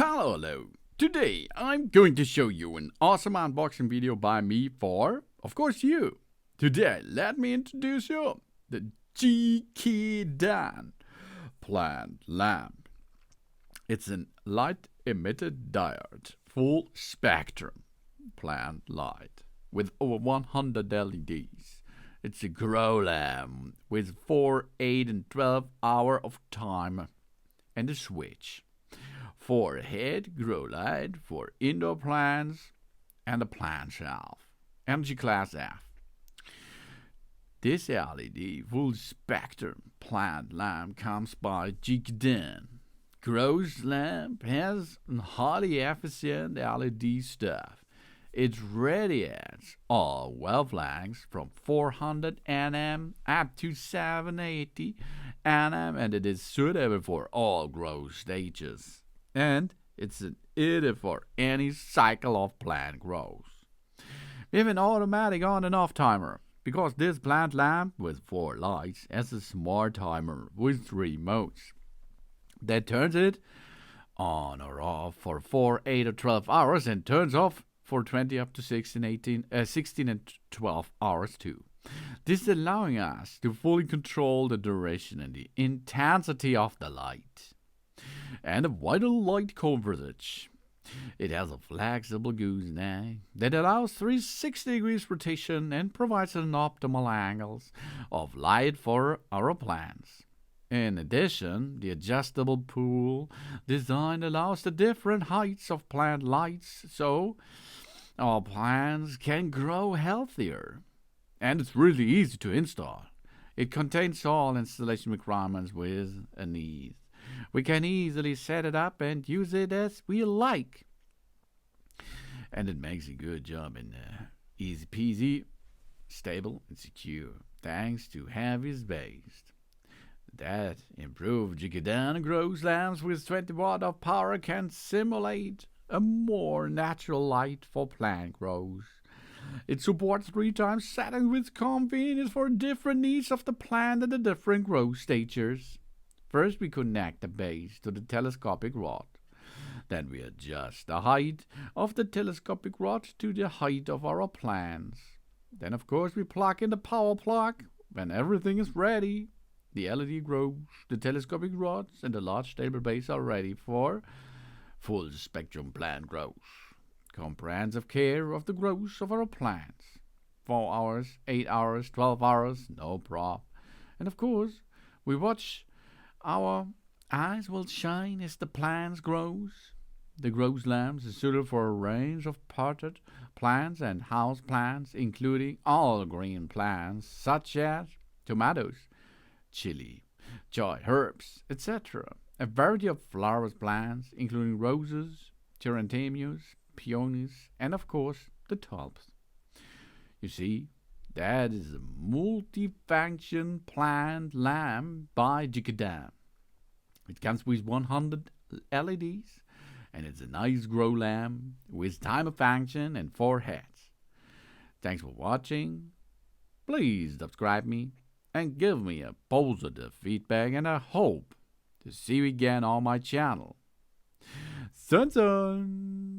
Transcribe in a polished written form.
Hello. Today I'm going to show you an awesome unboxing video by me for, of course, you. Today, let me introduce you the Jiqidan plant lamp. It's a light emitted diode, full spectrum plant light with over 100 LEDs. It's a grow lamp with 4, 8 and 12 hour of timer and a switch. For head grow light for indoor plants and a plant shelf. Energy class F. This LED full spectrum plant lamp comes by Jiqidan. Grows lamp has a highly efficient LED stuff. It radiates all wavelengths from 400 nm up to 780 nm, and it is suitable for all growth stages. And it's an ideal for any cycle of plant growth. We have an automatic on and off timer because this plant lamp with 4 lights has a smart timer with 3 modes that turns it on or off for 4, 8 or 12 hours and turns off for 20 up to 16 and 12 hours too. This is allowing us to fully control the duration and the intensity of the light. And a vital light coverage. It has a flexible gooseneck that allows 360 degrees rotation and provides an optimal angles of light for our plants. In addition, the adjustable pool design allows the different heights of plant lights so our plants can grow healthier. And it's really easy to install. It contains all installation requirements with an ease. We can easily set it up and use it as we like. And it makes a good job in easy peasy, stable and secure, thanks to heavy space. That improved Jiqidan grows lamps with 20 watt of power can simulate a more natural light for plant growth. It supports 3 times settings with convenience for different needs of the plant and the different growth stages. First, we connect the base to the telescopic rod. Then we adjust the height of the telescopic rod to the height of our plants. Then, of course, we plug in the power plug. When everything is ready, the LED grows, the telescopic rods, and the large stable base are ready for full spectrum plant growth. Comprehensive care of the growth of our plants. 4 hours, 8 hours, 12 hours, no problem. And of course, we watch our eyes will shine as the plants grows. The grows lamps is suitable for a range of potted plants and house plants, including all green plants such as tomatoes, chili, choy herbs, etc. A variety of flowers plants, including roses, geranthemiums, peonies, and of course the tulips. You see, that is a multifunction plant lamp by Jiqidan. It comes with 100 LEDs, and it's a nice grow lamp with timer function and 4 heads. Thanks for watching. Please subscribe me and give me a positive feedback, and I hope to see you again on my channel. Sun Sun!